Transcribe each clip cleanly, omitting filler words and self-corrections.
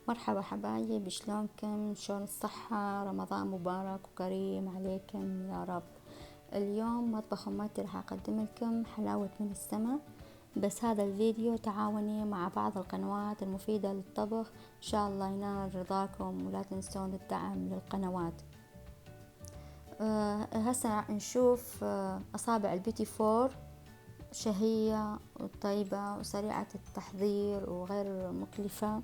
مرحبا حبايب، شلونكم؟ شلون الصحة؟ رمضان مبارك وكريم عليكم يا رب. اليوم مطبخ أمتي راح أقدم لكم حلاوة من السماء، بس هذا الفيديو تعاوني مع بعض القنوات المفيدة للطبخ. إن شاء الله ينال رضاكم، ولا تنسون الدعم للقنوات. هسه راح نشوف أصابع البيتي فور، شهية وطيبة وسريعة التحضير وغير مكلفة،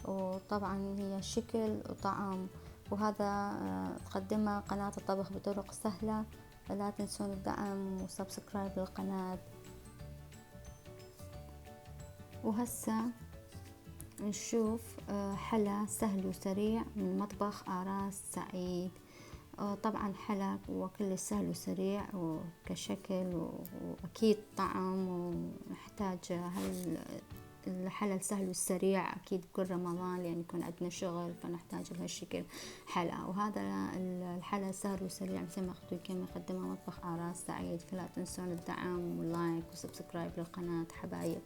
وطبعا هي شكل وطعم، وهذا تقدمها قناة الطبخ بطرق سهلة. لا تنسون الدعم وسبسكرايب للقناة. وهسه نشوف حلا سهل وسريع من مطبخ آراس سعيد. طبعا حلا وكل سهل وسريع وكشكل وأكيد طعم، ونحتاج الحلا السهل والسريع أكيد بكل رمضان، لأن يكون عندنا شغل فنحتاج لهالشكل حلا. وهذا الحلا سهل وسريع مثل ما قلت لكم يقدمها مطبخ آراس سعيد، فلا تنسون الدعم واللايك وسبسكرايب للقناة حبايب.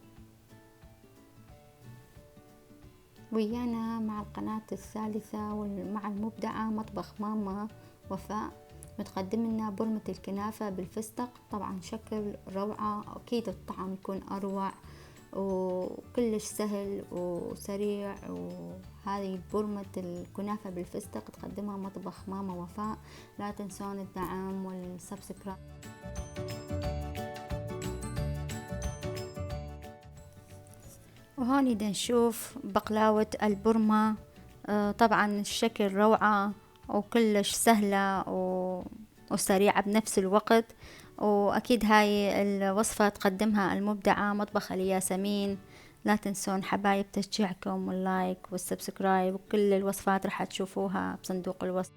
ويانا مع القناة الثالثة ومع المبدعة مطبخ ماما وفاء، متقدم لنا برمة الكنافة بالفستق. طبعا شكل روعة، أكيد الطعم يكون أروع وكلش سهل وسريع. وهذه برمة الكنافة بالفستق تقدمها مطبخ ماما وفاء. لا تنسون الدعم والسبسكرايب. وهون دا نشوف بقلاوة البرمة. طبعا الشكل روعة وكلش سهلة وسريعة بنفس الوقت. وأكيد هاي الوصفة تقدمها المبدعة مطبخ الياسمين. لا تنسون حبايب تشجيعكم واللايك والسبسكرايب، وكل الوصفات راح تشوفوها بصندوق الوصف.